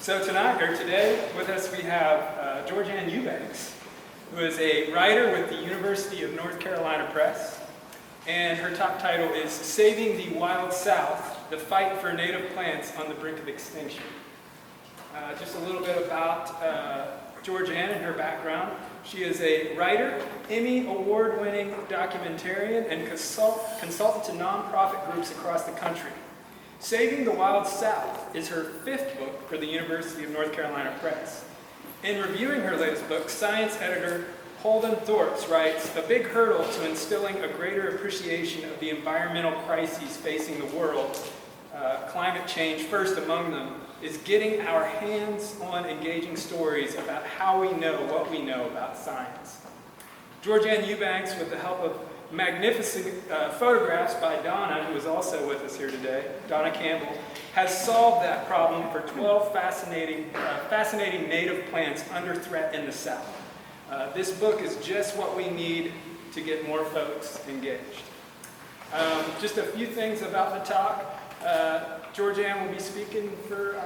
So today with us we have Georgann Eubanks, who is a writer with the University of North Carolina Press, and her top title is Saving the Wild South, the Fight for Native Plants on the Brink of Extinction. Just a little bit about Georgann and her background. She is a writer, Emmy Award-winning documentarian, and consultant to nonprofit groups across the country. Saving the Wild South is her 5th book for the University of North Carolina Press. In reviewing her latest book, science editor Holden Thorpe writes, "A big hurdle to instilling a greater appreciation of the environmental crises facing the world, climate change first among them, is getting our hands on engaging stories about how we know what we know about science." Georgann Eubanks, with the help of magnificent photographs by Donna, who is also with us here today, Donna Campbell, has solved that problem for 12 fascinating native plants under threat in the South. This book is just what we need to get more folks engaged. Just a few things about the talk. Georgann will be speaking for,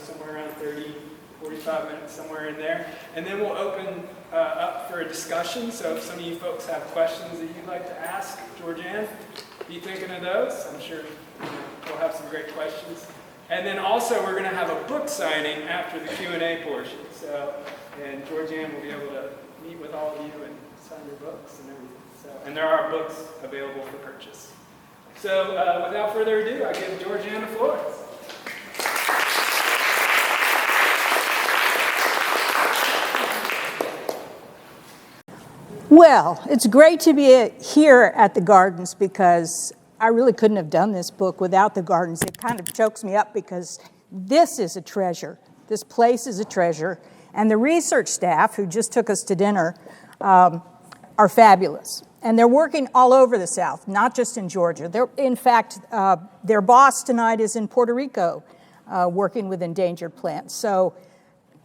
somewhere around 30, 45 minutes, somewhere in there. And then we'll open up for a discussion. So if some of you folks have questions that you'd like to ask Georgann, be thinking of those. I'm sure we'll have some great questions. And then also we're going to have a book signing after the Q&A portion. And Georgann will be able to meet with all of you and sign your books and everything. And there are books available for purchase. So without further ado, I give Georgann the floor. Well, it's great to be here at the Gardens because I really couldn't have done this book without the Gardens. It kind of chokes me up because this is a treasure. This place is a treasure. And the research staff who just took us to dinner are fabulous. And they're working all over the South, not just in Georgia. In fact, their boss tonight is in Puerto Rico working with endangered plants. So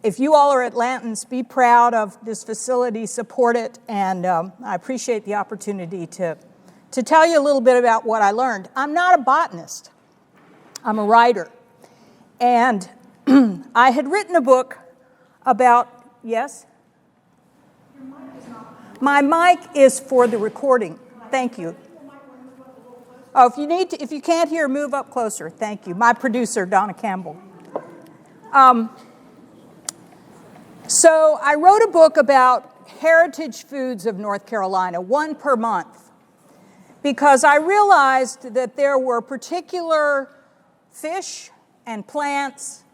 if you all are Atlantans, be proud of this facility, support it, and I appreciate the opportunity to tell you a little bit about what I learned. I'm not a botanist. I'm a writer. And I had written a book about, yes? My mic is for the recording. Thank you. Oh, if you can't hear, move up closer. Thank you. My producer, Donna Campbell. So I wrote a book about heritage foods of North Carolina, 1 per month, because I realized that there were particular fish and plants,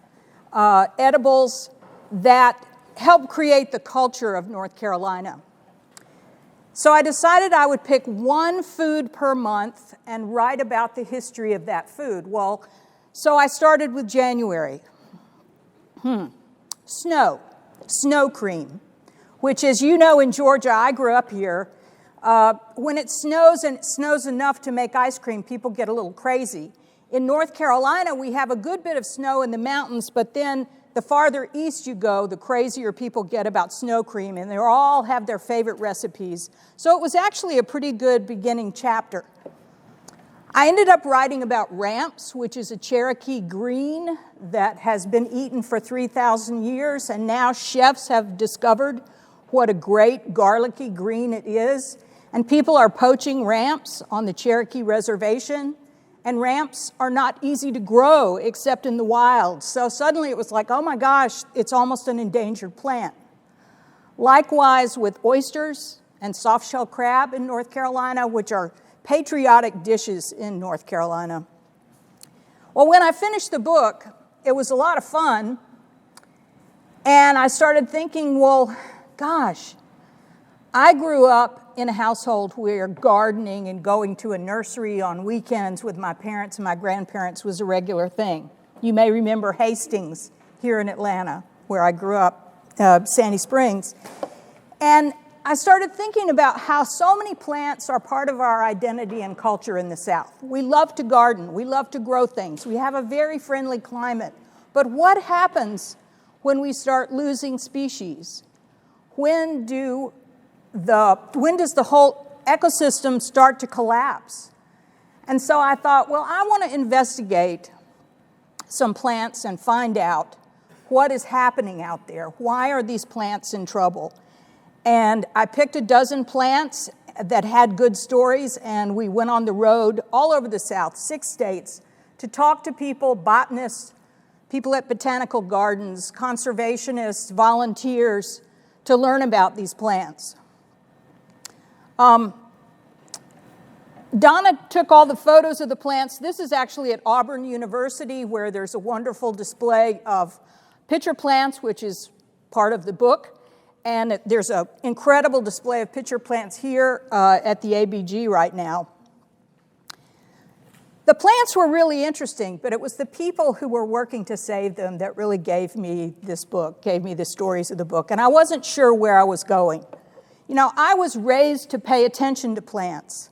edibles, that help create the culture of North Carolina. So I decided I would pick 1 food per month and write about the history of that food. Well, so I started with January. Snow cream, which, as you know, in Georgia, I grew up here, when it snows and it snows enough to make ice cream, people get a little crazy. In North Carolina, we have a good bit of snow in the mountains, but then the farther east you go, the crazier people get about snow cream, and they all have their favorite recipes. So it was actually a pretty good beginning chapter. I ended up writing about ramps, which is a Cherokee green that has been eaten for 3,000 years, and now chefs have discovered what a great garlicky green it is. And people are poaching ramps on the Cherokee Reservation, and ramps are not easy to grow except in the wild. So suddenly it was like, oh my gosh, it's almost an endangered plant. Likewise with oysters and soft-shell crab in North Carolina, which are patriotic dishes in North Carolina. Well, when I finished the book, it was a lot of fun, and I started thinking, well, gosh, I grew up in a household where gardening and going to a nursery on weekends with my parents and my grandparents was a regular thing. You may remember Hastings here in Atlanta, where I grew up, Sandy Springs. And I started thinking about how so many plants are part of our identity and culture in the South. We love to garden. We love to grow things. We have a very friendly climate. But what happens when we start losing species? When does the whole ecosystem start to collapse? And so I thought, well, I want to investigate some plants and find out what is happening out there. Why are these plants in trouble? And I picked a dozen plants that had good stories, and we went on the road all over the South, 6 states, to talk to people, botanists, people at botanical gardens, conservationists, volunteers, to learn about these plants. Donna took all the photos of the plants. This is actually at Auburn University, where there's a wonderful display of pitcher plants, which is part of the book. And there's an incredible display of pitcher plants here at the ABG right now. The plants were really interesting, but it was the people who were working to save them that really gave me this book, gave me the stories of the book. And I wasn't sure where I was going. You know, I was raised to pay attention to plants.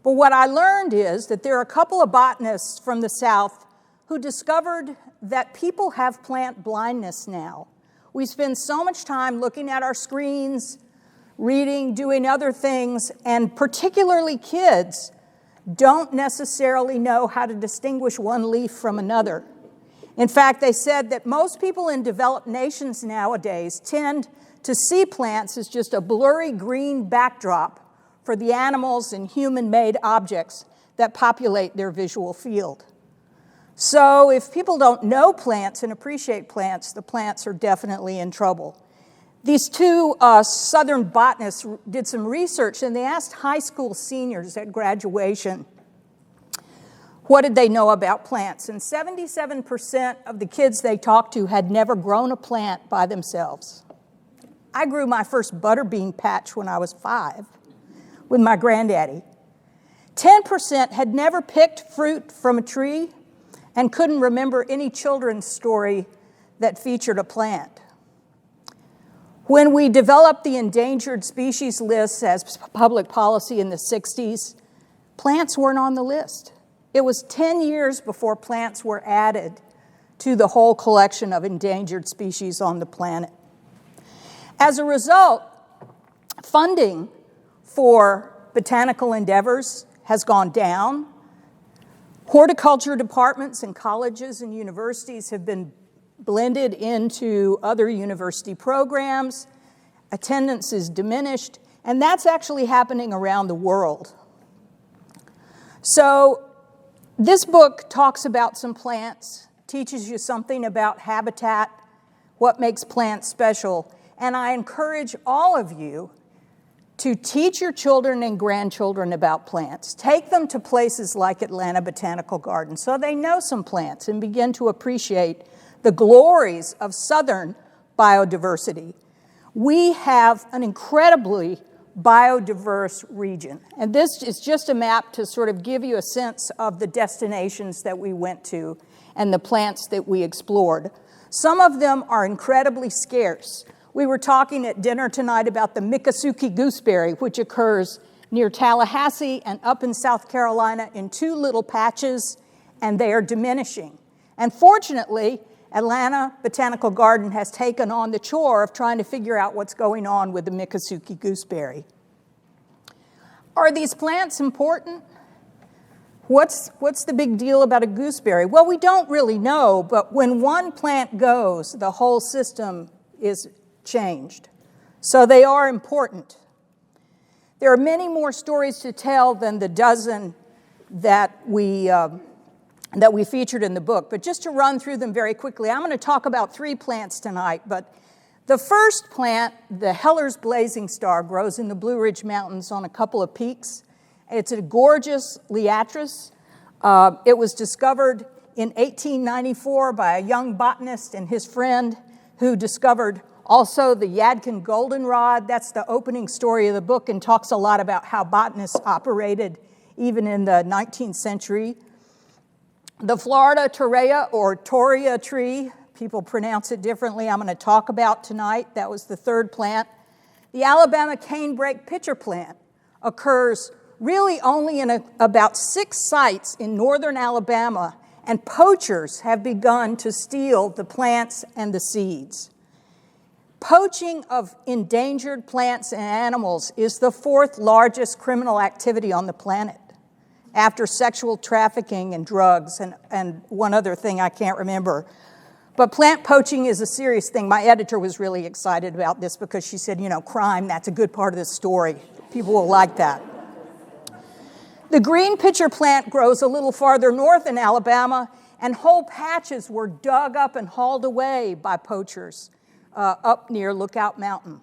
But what I learned is that there are a couple of botanists from the South who discovered that people have plant blindness now. We spend so much time looking at our screens, reading, doing other things, and particularly kids don't necessarily know how to distinguish one leaf from another. In fact, they said that most people in developed nations nowadays tend to see plants as just a blurry green backdrop for the animals and human-made objects that populate their visual field. So if people don't know plants and appreciate plants, the plants are definitely in trouble. These two Southern botanists did some research, and they asked high school seniors at graduation, what did they know about plants? And 77% of the kids they talked to had never grown a plant by themselves. I grew my first butterbean patch when I was 5 with my granddaddy. 10% had never picked fruit from a tree and couldn't remember any children's story that featured a plant. When we developed the endangered species list as public policy in the 60s, plants weren't on the list. It was 10 years before plants were added to the whole collection of endangered species on the planet. As a result, funding for botanical endeavors has gone down. Horticulture departments in colleges and universities have been blended into other university programs. Attendance is diminished, and that's actually happening around the world. So this book talks about some plants, teaches you something about habitat, what makes plants special, and I encourage all of you to teach your children and grandchildren about plants. Take them to places like Atlanta Botanical Gardens so they know some plants and begin to appreciate the glories of Southern biodiversity. We have an incredibly biodiverse region, and this is just a map to sort of give you a sense of the destinations that we went to and the plants that we explored. Some of them are incredibly scarce. We were talking at dinner tonight about the Mikazuki Gooseberry, which occurs near Tallahassee and up in South Carolina in 2 little patches, and they are diminishing. And fortunately, Atlanta Botanical Garden has taken on the chore of trying to figure out what's going on with the Mikasuki Gooseberry. Are these plants important? What's the big deal about a gooseberry? Well, we don't really know, but when one plant goes, the whole system is changed. So they are important. There are many more stories to tell than the dozen that we featured in the book. But just to run through them very quickly, I'm going to talk about 3 plants tonight. But the first plant, the Heller's Blazing Star, grows in the Blue Ridge Mountains on a couple of peaks. It's a gorgeous liatris. It was discovered in 1894 by a young botanist and his friend who discovered also the Yadkin goldenrod. That's the opening story of the book and talks a lot about how botanists operated even in the 19th century. The Florida torreya or toria tree, people pronounce it differently, I'm going to talk about tonight. That was the 3rd plant. The Alabama canebrake pitcher plant occurs really only in about 6 sites in northern Alabama, and poachers have begun to steal the plants and the seeds. Poaching of endangered plants and animals is the 4th largest criminal activity on the planet, after sexual trafficking and drugs and one other thing I can't remember. But plant poaching is a serious thing. My editor was really excited about this because she said, crime, that's a good part of this story. People will like that. The green pitcher plant grows a little farther north in Alabama, and whole patches were dug up and hauled away by poachers up near Lookout Mountain.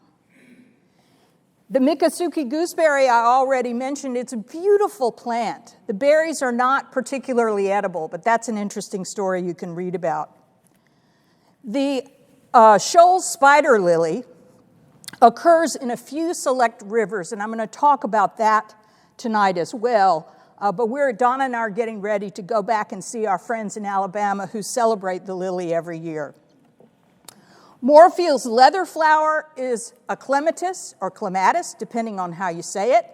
The Mikazuki Gooseberry I already mentioned, it's a beautiful plant. The berries are not particularly edible, but that's an interesting story you can read about. The Shoal spider lily occurs in a few select rivers, and I'm going to talk about that tonight as well. But Donna and I are getting ready to go back and see our friends in Alabama who celebrate the lily every year. Moorfield's leatherflower is a clematis or clematis, depending on how you say it.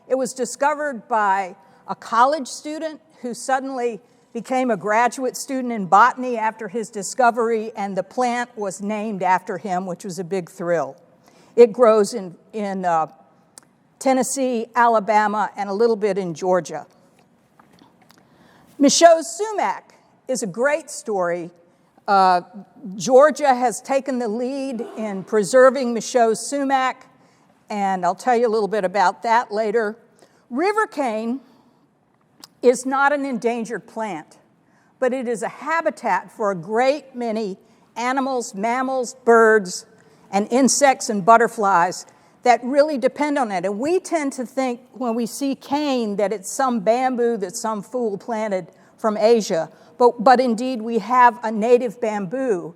It was discovered by a college student who suddenly became a graduate student in botany after his discovery, and the plant was named after him, which was a big thrill. It grows in Tennessee, Alabama, and a little bit in Georgia. Michaud's sumac is a great story. Georgia has taken the lead in preserving Michaud's sumac, and I'll tell you a little bit about that later. River cane is not an endangered plant, but it is a habitat for a great many animals, mammals, birds, and insects and butterflies that really depend on it. And we tend to think when we see cane that it's some bamboo that some fool planted from Asia. But indeed, we have a native bamboo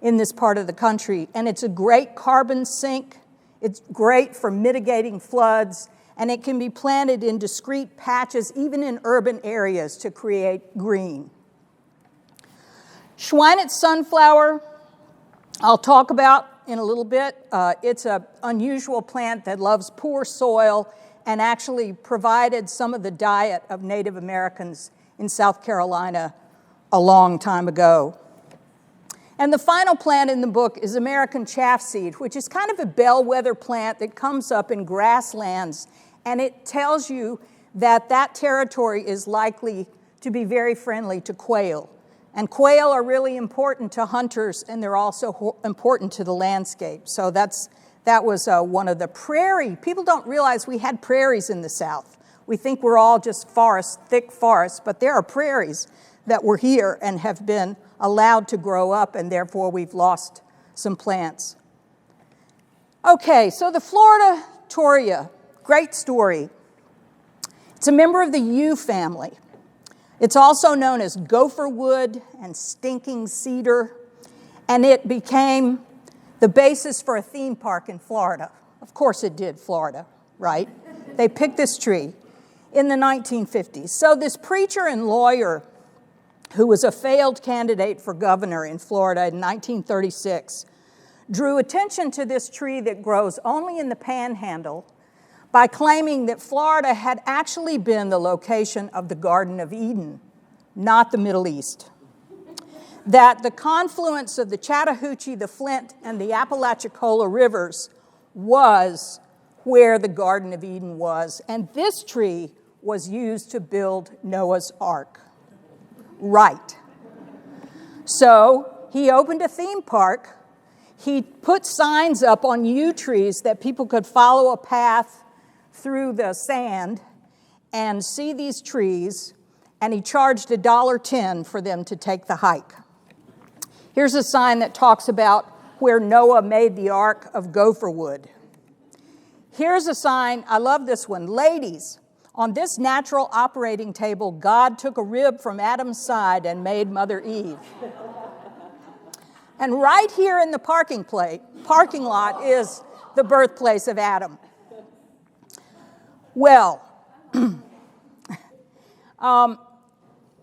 in this part of the country, and it's a great carbon sink. It's great for mitigating floods, and it can be planted in discrete patches, even in urban areas, to create green. Swanic sunflower, I'll talk about in a little bit. It's an unusual plant that loves poor soil and actually provided some of the diet of Native Americans in South Carolina a long time ago. And the final plant in the book is American chaffseed, which is kind of a bellwether plant that comes up in grasslands, and it tells you that that territory is likely to be very friendly to quail. And quail are really important to hunters, and they're also important to the landscape. So that was one of the prairie. People don't realize we had prairies in the South. We think we're all just forests, thick forests, but there are prairies that were here and have been allowed to grow up, and therefore we've lost some plants. Okay, so the Florida Toria, great story. It's a member of the yew family. It's also known as gopher wood and stinking cedar, and it became the basis for a theme park in Florida. Of course it did, Florida, right? They picked this tree in the 1950s. So this preacher and lawyer who was a failed candidate for governor in Florida in 1936 drew attention to this tree that grows only in the Panhandle by claiming that Florida had actually been the location of the Garden of Eden, not the Middle East. That the confluence of the Chattahoochee, the Flint, and the Apalachicola rivers was where the Garden of Eden was, and this tree was used to build Noah's Ark. Right. So he opened a theme park. He put signs up on yew trees that people could follow a path through the sand and see these trees, and he charged $1.10 for them to take the hike. Here's a sign that talks about where Noah made the Ark of gopher wood. Here's a sign, I love this one. Ladies, on this natural operating table, God took a rib from Adam's side and made Mother Eve. And right here in the parking lot is the birthplace of Adam. Well,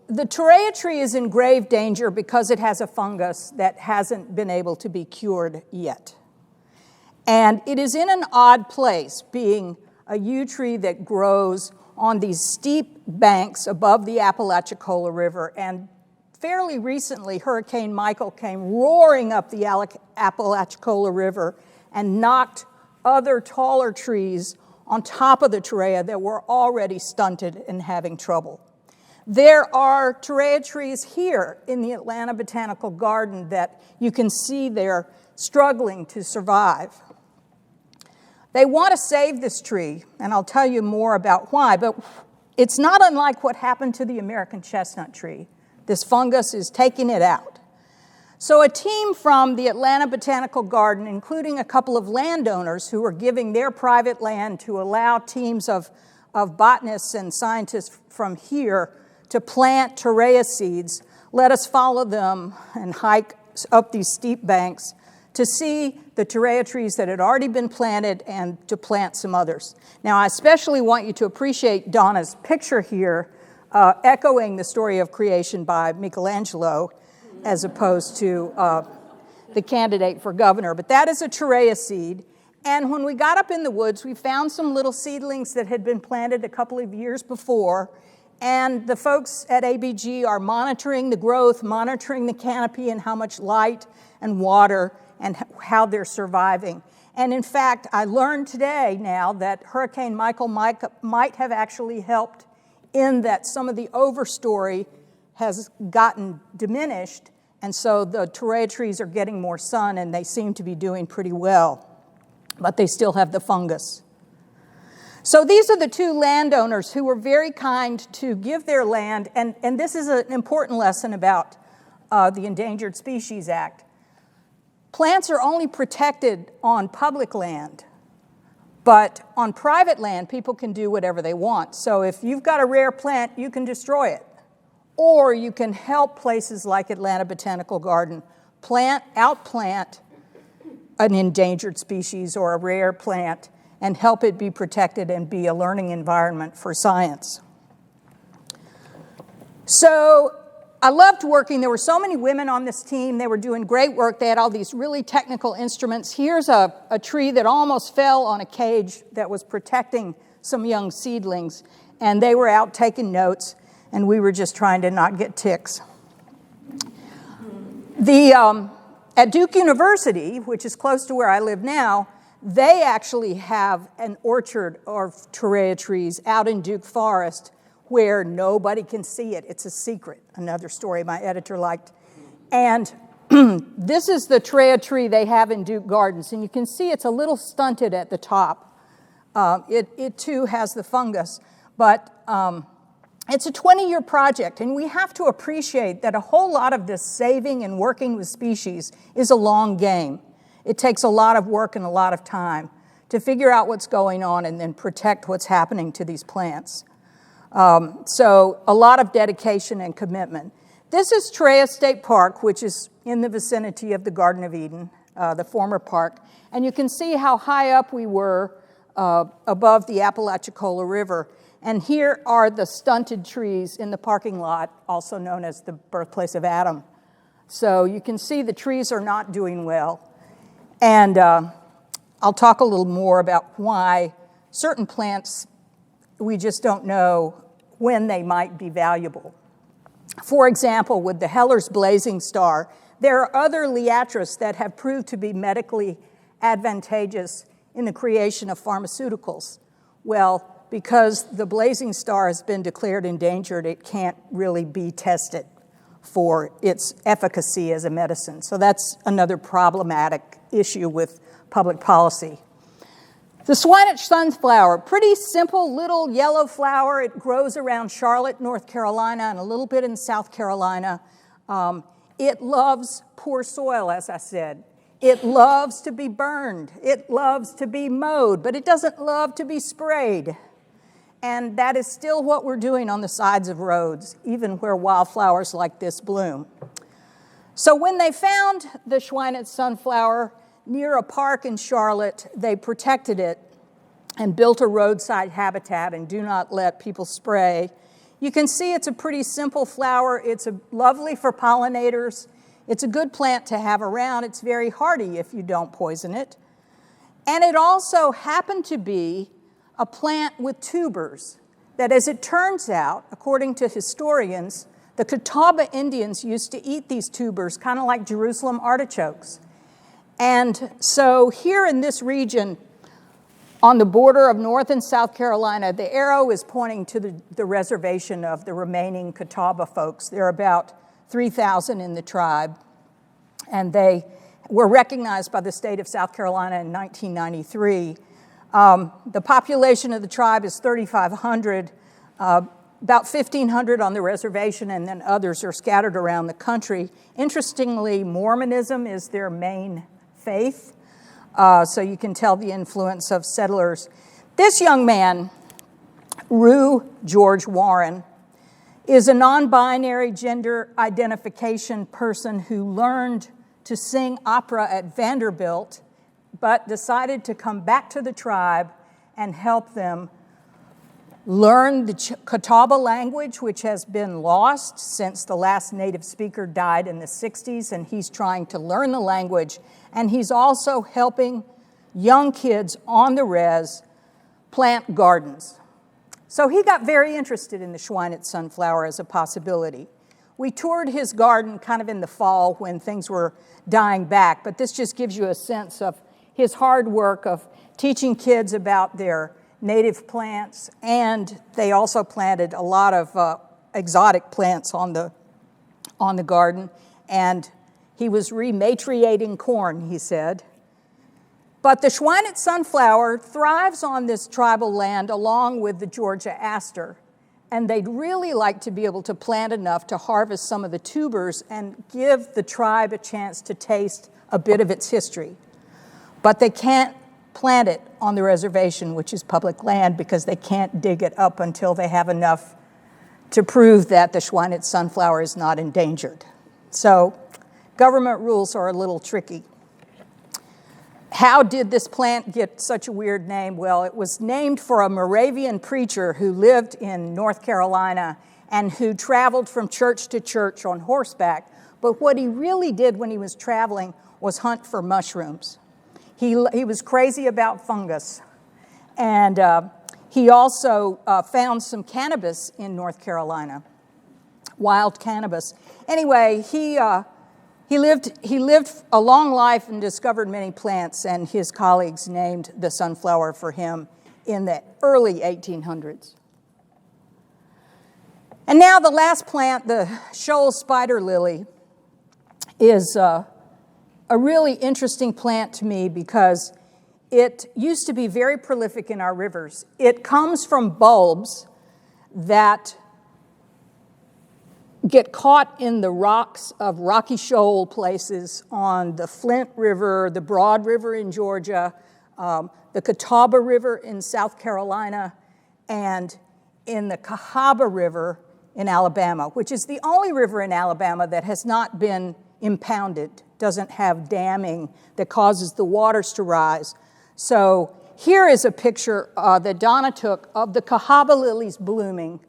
the Torreya tree is in grave danger because it has a fungus that hasn't been able to be cured yet. And it is in an odd place, being a yew tree that grows on these steep banks above the Apalachicola River. And fairly recently, Hurricane Michael came roaring up the Apalachicola River and knocked other taller trees on top of the Torreya that were already stunted and having trouble. There are torreya trees here in the Atlanta Botanical Garden that you can see they're struggling to survive. They want to save this tree, and I'll tell you more about why, but it's not unlike what happened to the American chestnut tree. This fungus is taking it out. So a team from the Atlanta Botanical Garden, including a couple of landowners who were giving their private land to allow teams of botanists and scientists from here to plant torreya seeds, let us follow them and hike up these steep banks to see the torreya trees that had already been planted and to plant some others. Now, I especially want you to appreciate Donna's picture here, echoing the story of creation by Michelangelo, as opposed to the candidate for governor. But that is a torreya seed. And when we got up in the woods, we found some little seedlings that had been planted a couple of years before. And the folks at ABG are monitoring the growth, monitoring the canopy and how much light and water and how they're surviving. And in fact, I learned today now that Hurricane Michael might have actually helped in that some of the overstory has gotten diminished, and so the torreya trees are getting more sun and they seem to be doing pretty well, but they still have the fungus. So these are the two landowners who were very kind to give their land, and this is an important lesson about the Endangered Species Act. Plants are only protected on public land, but on private land, people can do whatever they want. So if you've got a rare plant, you can destroy it. Or you can help places like Atlanta Botanical Garden outplant an endangered species or a rare plant and help it be protected and be a learning environment for science. So I loved working. There were so many women on this team. They were doing great work. They had all these really technical instruments. Here's a tree that almost fell on a cage that was protecting some young seedlings, and they were out taking notes, and we were just trying to not get ticks. At Duke University, which is close to where I live now, they actually have an orchard of torreya trees out in Duke Forest where nobody can see it. It's a secret, another story my editor liked. And this is the torreya tree they have in Duke Gardens, and you can see it's a little stunted at the top. It too has the fungus, but it's a 20-year project, and we have to appreciate that a whole lot of this saving and working with species is a long game. It takes a lot of work and a lot of time to figure out what's going on and then protect what's happening to these plants. So a lot of dedication and commitment. This is Torreya State Park, which is in the vicinity of the Garden of Eden, the former park. And you can see how high up we were above the Apalachicola River. And here are the stunted trees in the parking lot, also known as the birthplace of Adam. So you can see the trees are not doing well. And I'll talk a little more about why certain plants, we just don't know when they might be valuable. For example, with the Heller's blazing star, there are other liatris that have proved to be medically advantageous in the creation of pharmaceuticals. Well, because the blazing star has been declared endangered, it can't really be tested for its efficacy as a medicine. So that's another problematic issue with public policy. The Swanic Sunflower, pretty simple little yellow flower. It grows around Charlotte, North Carolina, and a little bit in South Carolina. It loves poor soil, as I said. It loves to be burned. It loves to be mowed, but it doesn't love to be sprayed. And that is still what we're doing on the sides of roads, even where wildflowers like this bloom. So when they found the Swanic Sunflower near a park in Charlotte, they protected it and built a roadside habitat and do not let people spray. You can see it's a pretty simple flower. It's lovely for pollinators. It's a good plant to have around. It's very hardy if you don't poison it. And it also happened to be a plant with tubers that, as it turns out, according to historians, the Cahaba Indians used to eat these tubers, kind of like Jerusalem artichokes. And so here in this region, on the border of North and South Carolina. The arrow is pointing to the reservation of the remaining Cahaba folks. There are about 3,000 in the tribe, and they were recognized by the state of South Carolina in 1993. The population of the tribe is 3,500, about 1,500 on the reservation, and then others are scattered around the country. Interestingly, Mormonism is their main faith, so you can tell the influence of settlers. This young man, Rue George Warren, is a non-binary gender identification person who learned to sing opera at Vanderbilt, but decided to come back to the tribe and help them learn the Cahaba language, which has been lost since the last native speaker died in the 60s, and he's trying to learn the language. And he's also helping young kids on the res plant gardens. So he got very interested in the Swanic Sunflower as a possibility. We toured his garden kind of in the fall when things were dying back, but this just gives you a sense of his hard work of teaching kids about their native plants, and they also planted a lot of exotic plants on the garden, and he was rematriating corn, he said. But the Swanic sunflower thrives on this tribal land along with the Georgia aster, and they'd really like to be able to plant enough to harvest some of the tubers and give the tribe a chance to taste a bit of its history. But they can't plant it on the reservation, which is public land, because they can't dig it up until they have enough to prove that the Swanic sunflower is not endangered. So government rules are a little tricky. How did this plant get such a weird name? Well, it was named for a Moravian preacher who lived in North Carolina and who traveled from church to church on horseback. But what he really did when he was traveling was hunt for mushrooms. He was crazy about fungus, and he also found some cannabis in North Carolina, wild cannabis. Anyway, he lived a long life and discovered many plants, and his colleagues named the sunflower for him in the early 1800s. And now the last plant, the Shoal spider lily, is a really interesting plant to me because it used to be very prolific in our rivers. It comes from bulbs that get caught in the rocks of rocky shoal places on the Flint River, the Broad River in Georgia, the Catawba River in South Carolina, and in the Cahaba River in Alabama, which is the only river in Alabama that has not been impounded, doesn't have damming that causes the waters to rise. So here is a picture that Donna took of the Cahaba lilies blooming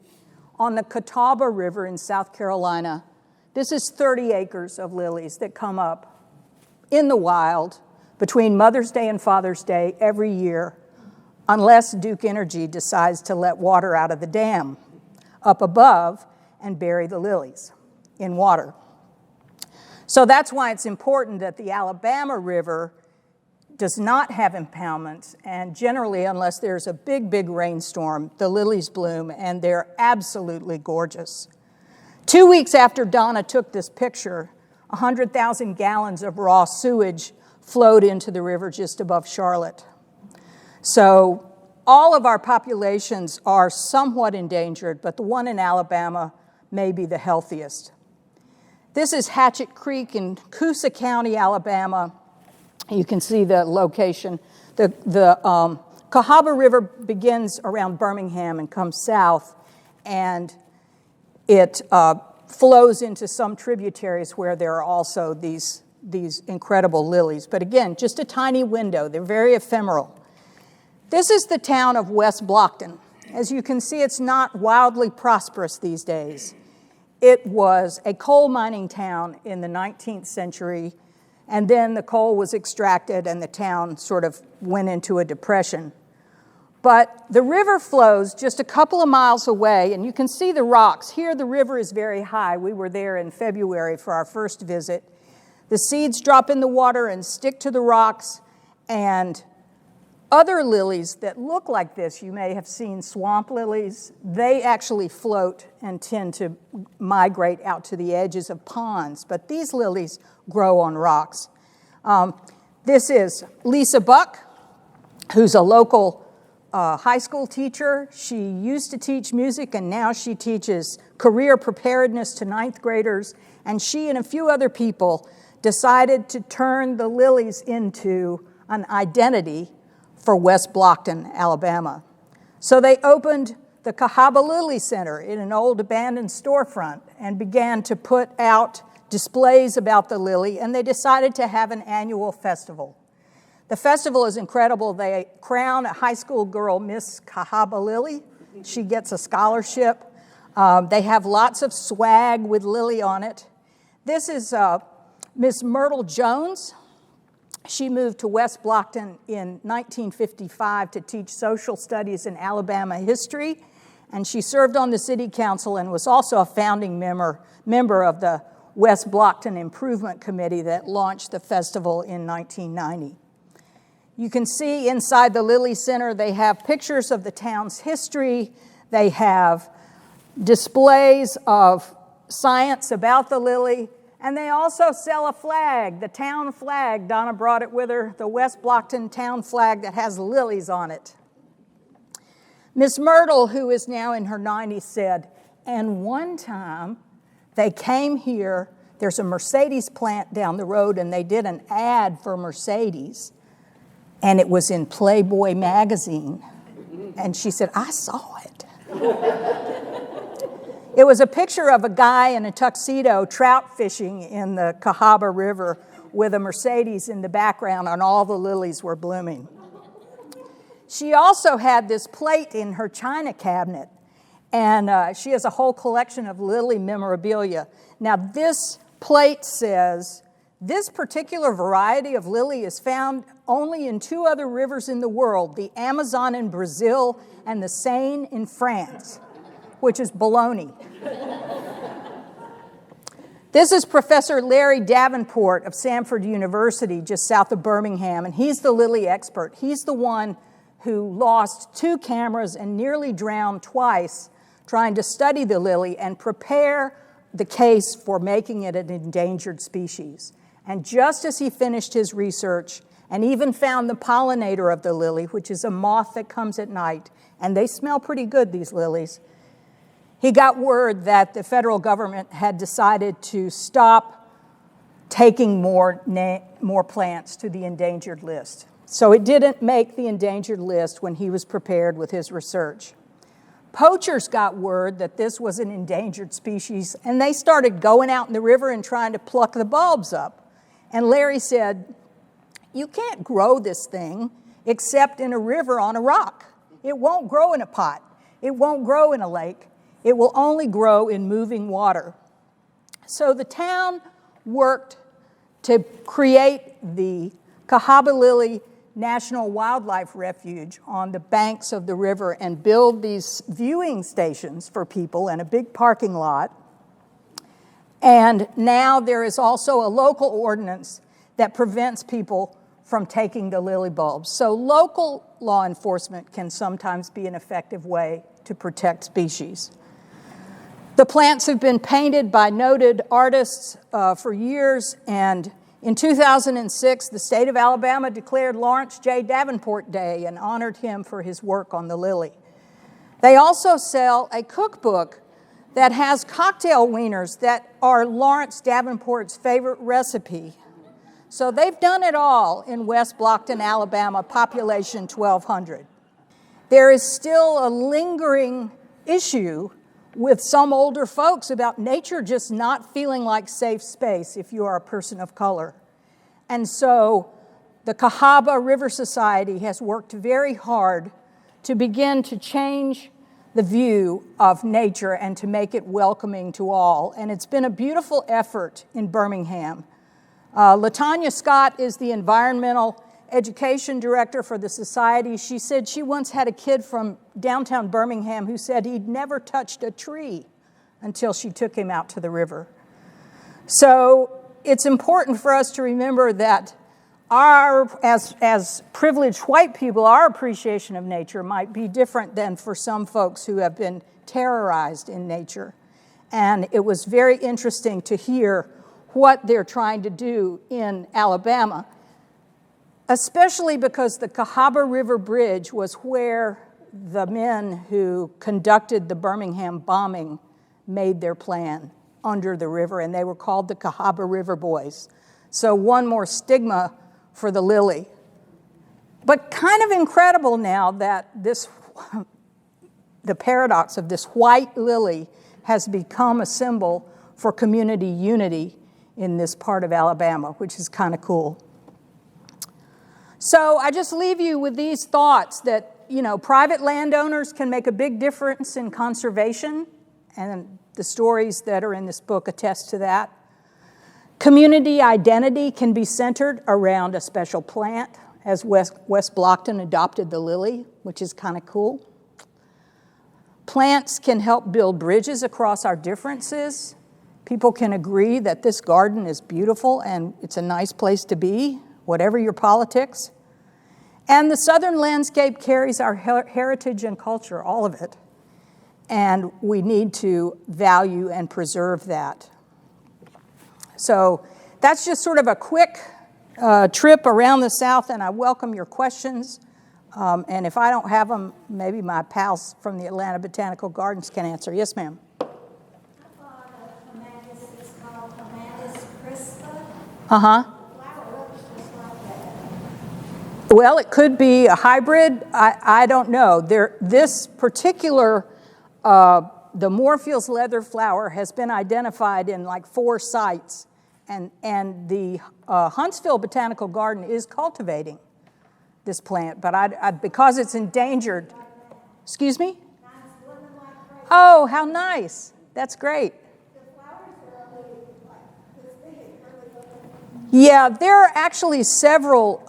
on the Catawba River in South Carolina. This is 30 acres of lilies that come up in the wild between Mother's Day and Father's Day every year, unless Duke Energy decides to let water out of the dam up above and bury the lilies in water. So that's why it's important that the Alabama River does not have impoundments, and generally, unless there's a big, big rainstorm, the lilies bloom, and they're absolutely gorgeous. 2 weeks after Donna took this picture, 100,000 gallons of raw sewage flowed into the river just above Charlotte. So all of our populations are somewhat endangered, but the one in Alabama may be the healthiest. This is Hatchet Creek in Coosa County, Alabama. You can see the location. The Cahaba River begins around Birmingham and comes south, and it flows into some tributaries where there are also these incredible lilies. But again, just a tiny window. They're very ephemeral. This is the town of West Blockton. As you can see, it's not wildly prosperous these days. It was a coal mining town in the 19th century, and then the coal was extracted and the town sort of went into a depression. But the river flows just a couple of miles away, and you can see the rocks. Here the river is very high. We were there in February for our first visit. The seeds drop in the water and stick to the rocks, and Other lilies that look like this, you may have seen swamp lilies, they actually float and tend to migrate out to the edges of ponds, but these lilies grow on rocks. This is Lisa Buck, who's a local high school teacher. She used to teach music, and now she teaches career preparedness to ninth graders, and she and a few other people decided to turn the lilies into an identity for West Blockton, Alabama. So they opened the Cahaba Lily Center in an old abandoned storefront and began to put out displays about the lily, and they decided to have an annual festival. The festival is incredible. They crown a high school girl Miss Cahaba Lily. She gets a scholarship. They have lots of swag with lily on it. This is Miss Myrtle Jones. She moved to West Blockton in 1955 to teach social studies and Alabama history, and she served on the city council and was also a founding member of the West Blockton Improvement Committee that launched the festival in 1990. You can see inside the Lily Center, they have pictures of the town's history. They have displays of science about the lily, and they also sell a flag, the town flag. Donna brought it with her, the West Blockton town flag that has lilies on it. Miss Myrtle, who is now in her 90s, said, and one time they came here, there's a Mercedes plant down the road, and they did an ad for Mercedes, and it was in Playboy magazine. And she said, I saw it. It was a picture of a guy in a tuxedo trout fishing in the Cahaba River with a Mercedes in the background, and all the lilies were blooming. She also had this plate in her china cabinet, and she has a whole collection of lily memorabilia. Now, this plate says, this particular variety of lily is found only in two other rivers in the world, the Amazon in Brazil and the Seine in France, which is baloney. This is Professor Larry Davenport of Samford University, just south of Birmingham, and he's the lily expert. He's the one who lost 2 cameras and nearly drowned twice trying to study the lily and prepare the case for making it an endangered species. And just as he finished his research and even found the pollinator of the lily, which is a moth that comes at night, and they smell pretty good, these lilies, he got word that the federal government had decided to stop taking more plants to the endangered list. So it didn't make the endangered list when he was prepared with his research. Poachers got word that this was an endangered species, and they started going out in the river and trying to pluck the bulbs up. And Larry said, you can't grow this thing except in a river on a rock. It won't grow in a pot. It won't grow in a lake. It will only grow in moving water. So the town worked to create the Cahaba Lily National Wildlife Refuge on the banks of the river and build these viewing stations for people and a big parking lot. And now there is also a local ordinance that prevents people from taking the lily bulbs. So local law enforcement can sometimes be an effective way to protect species. The plants have been painted by noted artists for years, and in 2006, the state of Alabama declared Lawrence J. Davenport Day and honored him for his work on the lily. They also sell a cookbook that has cocktail wieners that are Lawrence Davenport's favorite recipe. So they've done it all in West Blockton, Alabama, population 1,200. There is still a lingering issue with some older folks about nature just not feeling like safe space if you are a person of color. And so the Cahaba River Society has worked very hard to begin to change the view of nature and to make it welcoming to all. And it's been a beautiful effort in Birmingham. LaTanya Scott is the environmental education director for the society. She said she once had a kid from downtown Birmingham who said he'd never touched a tree until she took him out to the river. So it's important for us to remember that as privileged white people, our appreciation of nature might be different than for some folks who have been terrorized in nature. And it was very interesting to hear what they're trying to do in Alabama, especially because the Cahaba River Bridge was where the men who conducted the Birmingham bombing made their plan under the river, and they were called the Cahaba River Boys. So one more stigma for the lily. But kind of incredible now that the paradox of this white lily has become a symbol for community unity in this part of Alabama, which is kind of cool. So I just leave you with these thoughts that, private landowners can make a big difference in conservation, and the stories that are in this book attest to that. Community identity can be centered around a special plant, as West Blockton adopted the lily, which is kind of cool. Plants can help build bridges across our differences. People can agree that this garden is beautiful and it's a nice place to be, whatever your politics. And the southern landscape carries our heritage and culture, all of it. And we need to value and preserve that. So that's just sort of a quick trip around the South, and I welcome your questions. And if I don't have them, maybe my pals from the Atlanta Botanical Gardens can answer. Yes, ma'am. It's called Clematis crispa. Uh-huh. Flower looks just like that. Well, it could be a hybrid. I don't know. This particular, the Moorfields leather flower has been identified in like 4 sites, and the Huntsville Botanical Garden is cultivating this plant, but I because it's endangered. Excuse me? Oh, how nice. That's great. Yeah, there are actually several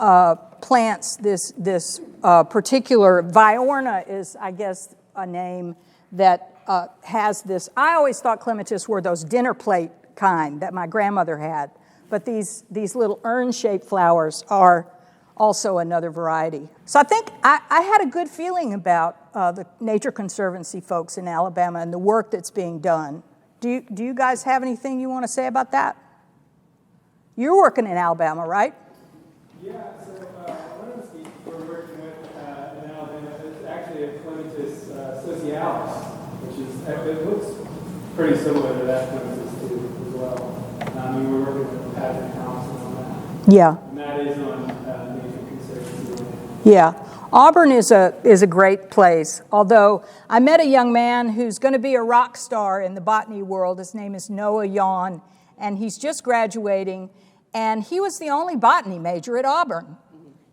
plants. This particular Viorna is, I guess, a name that has this. I always thought clematis were those dinner plate kind that my grandmother had, but these little urn-shaped flowers are also another variety. So I think I had a good feeling about the Nature Conservancy folks in Alabama and the work that's being done. Do you guys have anything you want to say about that? You're working in Alabama, right? Yeah, so one of the species we're working with in Alabama is actually a Clematis socialis, which is, it looks pretty similar to that Clematis too as well. We're working with Patrick Thompson on that. Yeah. And that is on Nature Conservancy. Yeah. Auburn is a great place, although I met a young man who's going to be a rock star in the botany world. His name is Noah Yawn, and he's just graduating, and he was the only botany major at Auburn.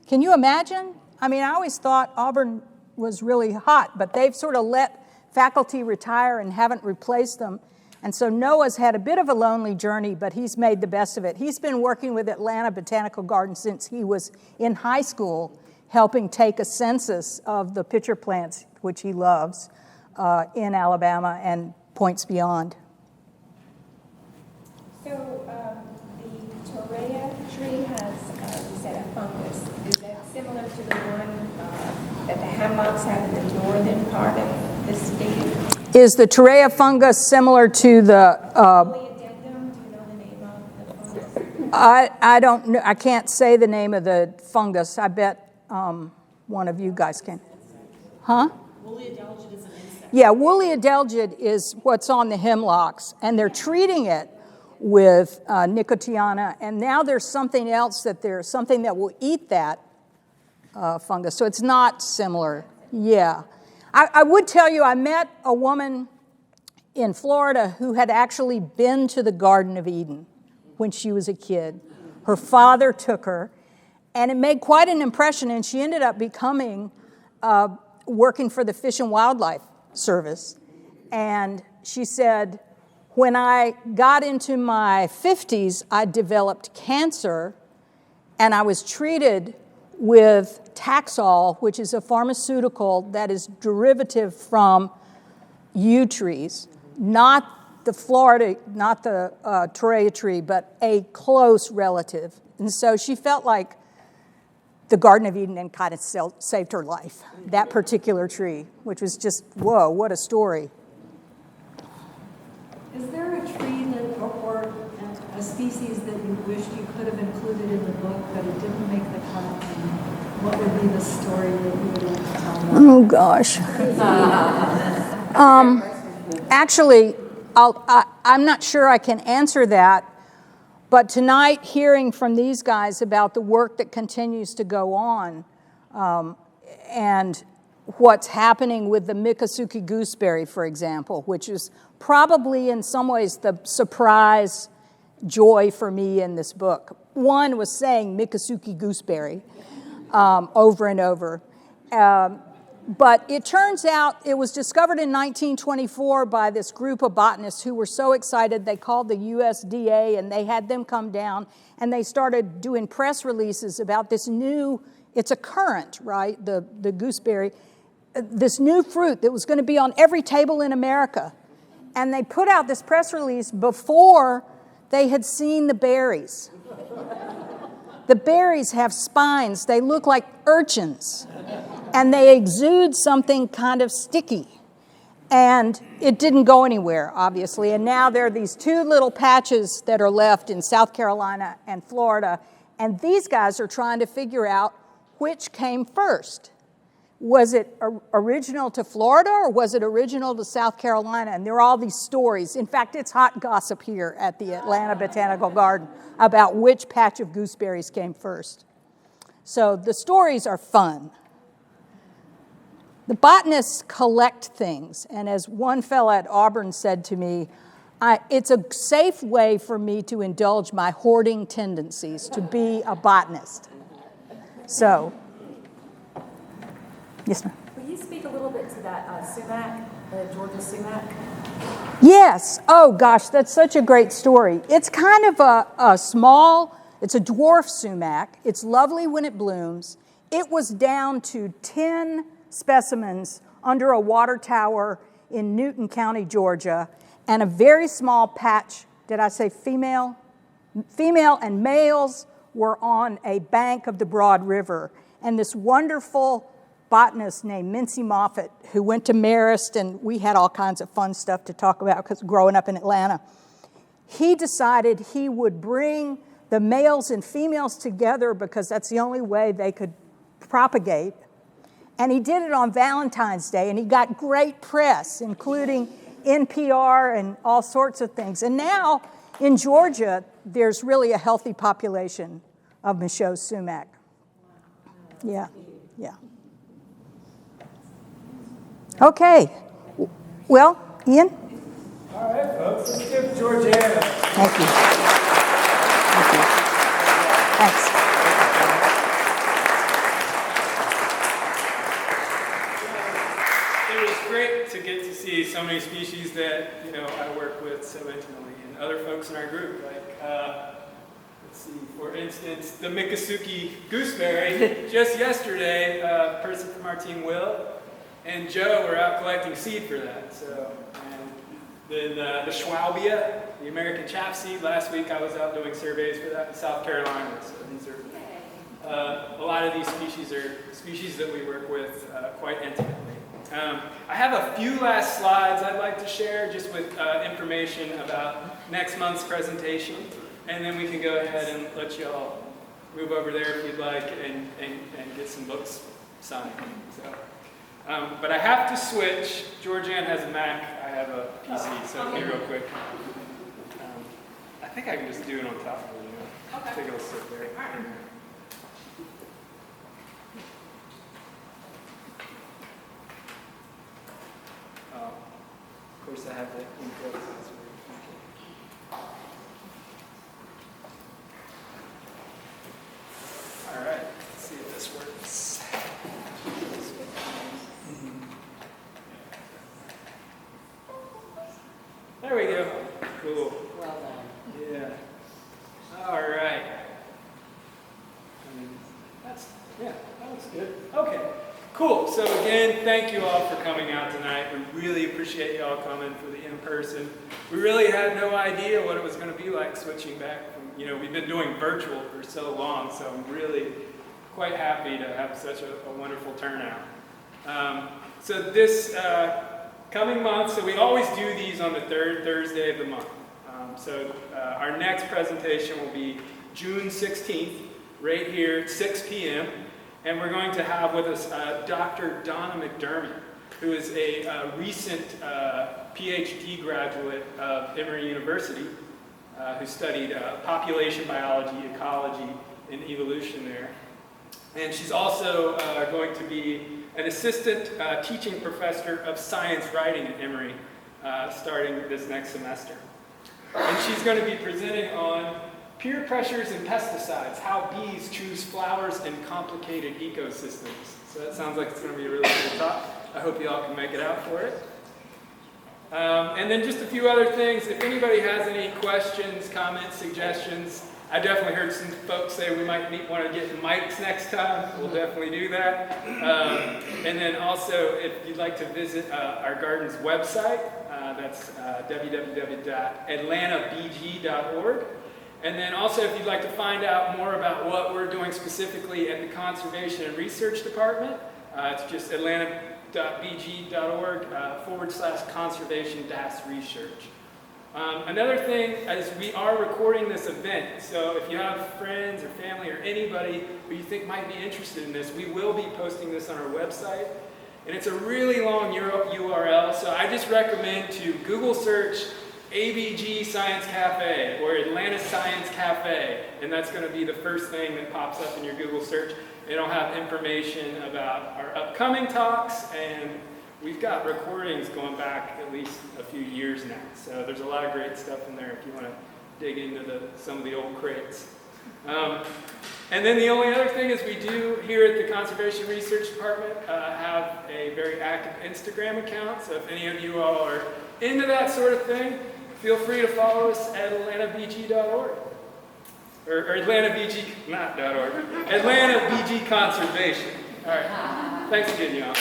Can you imagine? I always thought Auburn was really hot, but they've sort of let faculty retire and haven't replaced them. And so Noah's had a bit of a lonely journey, but he's made the best of it. He's been working with Atlanta Botanical Gardens since he was in high school, helping take a census of the pitcher plants, which he loves, in Alabama and points beyond. So the Torreya tree has, you said, a fungus. Is that similar to the one that the hammocks have in the northern part of the state? Is the Torreya fungus similar to the... Oleodendron? Do you know the name of the fungus? I don't know. I can't say the name of the fungus. I bet one of you guys can. Huh? Woolly adelgid is an insect. Yeah, woolly adelgid is what's on the hemlocks, and they're treating it with nicotiana, and now there's something else something that will eat that fungus, so it's not similar. Yeah. I would tell you, I met a woman in Florida who had actually been to the Garden of Eden when she was a kid. Her father took her, and it made quite an impression, and she ended up becoming working for the Fish and Wildlife Service. And she said, when I got into my 50s, I developed cancer, and I was treated with Taxol, which is a pharmaceutical that is derivative from yew trees, not the Torreya tree, but a close relative. And so she felt like the Garden of Eden and kind of saved her life, that particular tree, which was just, whoa, what a story. Is there a tree that, or a species that you wished you could have included in the book, but it didn't make the cut? And what would be the story that you would like to tell them? Oh, gosh. Actually, I'm not sure I can answer that, but tonight, hearing from these guys about the work that continues to go on and what's happening with the Mikasuki Gooseberry, for example, which is probably in some ways the surprise joy for me in this book. One was saying Mikasuki Gooseberry over and over. But it turns out it was discovered in 1924 by this group of botanists who were so excited they called the USDA and they had them come down and they started doing press releases about this new, it's a currant, right, the gooseberry, this new fruit that was going to be on every table in America. And they put out this press release before they had seen the berries. The berries have spines. They look like urchins. And they exude something kind of sticky. And it didn't go anywhere, obviously. And now there are these two little patches that are left in South Carolina and Florida. And these guys are trying to figure out which came first. Was it original to Florida or was it original to South Carolina? And there are all these stories. In fact, it's hot gossip here at the Atlanta Botanical Garden about which patch of gooseberries came first. So the stories are fun. The botanists collect things, and as one fellow at Auburn said to me, it's a safe way for me to indulge my hoarding tendencies, to be a botanist. So, yes, ma'am. Will you speak a little bit to that sumac, the Georgia sumac? Yes. Oh, gosh, that's such a great story. It's kind of a small, it's a dwarf sumac. It's lovely when it blooms. It was down to 10 specimens under a water tower in Newton County, Georgia, and a very small patch, did I say female? Female and males were on a bank of the Broad River. And this wonderful botanist named Mincy Moffett, who went to Marist, and we had all kinds of fun stuff to talk about because growing up in Atlanta, he decided he would bring the males and females together because that's the only way they could propagate. And he did it on Valentine's Day, and he got great press, including NPR and all sorts of things. And now in Georgia, there's really a healthy population of Michaud sumac. Yeah, yeah. Okay. Well, Ian? All right, folks, let's give Georgann. Thank you. Thank you. Thanks. It was great to get to see so many species that, I work with so intimately, and other folks in our group. Like, let's see, for instance, the Mikasuki Gooseberry. Just yesterday, a person from our team, Will, and Joe were out collecting seed for that. So, and then the Schwalbia, the American chapseed. Last week, I was out doing surveys for that in South Carolina. So these are a lot of these species are species that we work with quite intimately. I have a few last slides I'd like to share just with information about next month's presentation, and then we can go ahead and let you all move over there if you'd like and get some books signed. So, but I have to switch. Georgann has a Mac, I have a PC, so here real quick. I think I can just do it on top of it. Okay. Take a little sit there. Of course, I have the intro. All right, let's see if this works. There we go. Cool. Well done. Yeah. All right. That looks good. Okay. Cool. So again, thank you all for coming out tonight. We really appreciate you all coming for the in-person. We really had no idea what it was going to be like switching back from, we've been doing virtual for so long, so I'm really quite happy to have such a wonderful turnout. So this coming month, so we always do these on the third Thursday of the month. Our next presentation will be June 16th, right here at 6 p.m. And we're going to have with us Dr. Donna McDermott, who is a recent PhD graduate of Emory University, who studied population biology, ecology, and evolution there. And she's also going to be an assistant teaching professor of science writing at Emory, starting this next semester. And she's going to be presenting on peer pressures and pesticides, how bees choose flowers in complicated ecosystems. So that sounds like it's going to be a really cool talk. I hope you all can make it out for it. And then just a few other things. If anybody has any questions, comments, suggestions, I definitely heard some folks say we might want to get mics next time. We'll definitely do that. And then also, if you'd like to visit our garden's website, that's www.atlantabg.org. And then also, if you'd like to find out more about what we're doing specifically at the Conservation and Research Department, it's just atlantabg.org/conservation-research. Another thing is we are recording this event, so if you have friends or family or anybody who you think might be interested in this, we will be posting this on our website. And it's a really long URL, so I just recommend to Google search ABG Science Cafe or Atlanta Science Cafe, and that's going to be the first thing that pops up in your Google search. It'll have information about our upcoming talks, and we've got recordings going back at least a few years now. So there's a lot of great stuff in there if you want to dig into some of the old crates. And then the only other thing is we do here at the Conservation Research Department have a very active Instagram account. So if any of you all are into that sort of thing, feel free to follow us at atlantabg.org. Or atlantabg, not .org, Atlanta BG Conservation. All right. Thanks again, y'all.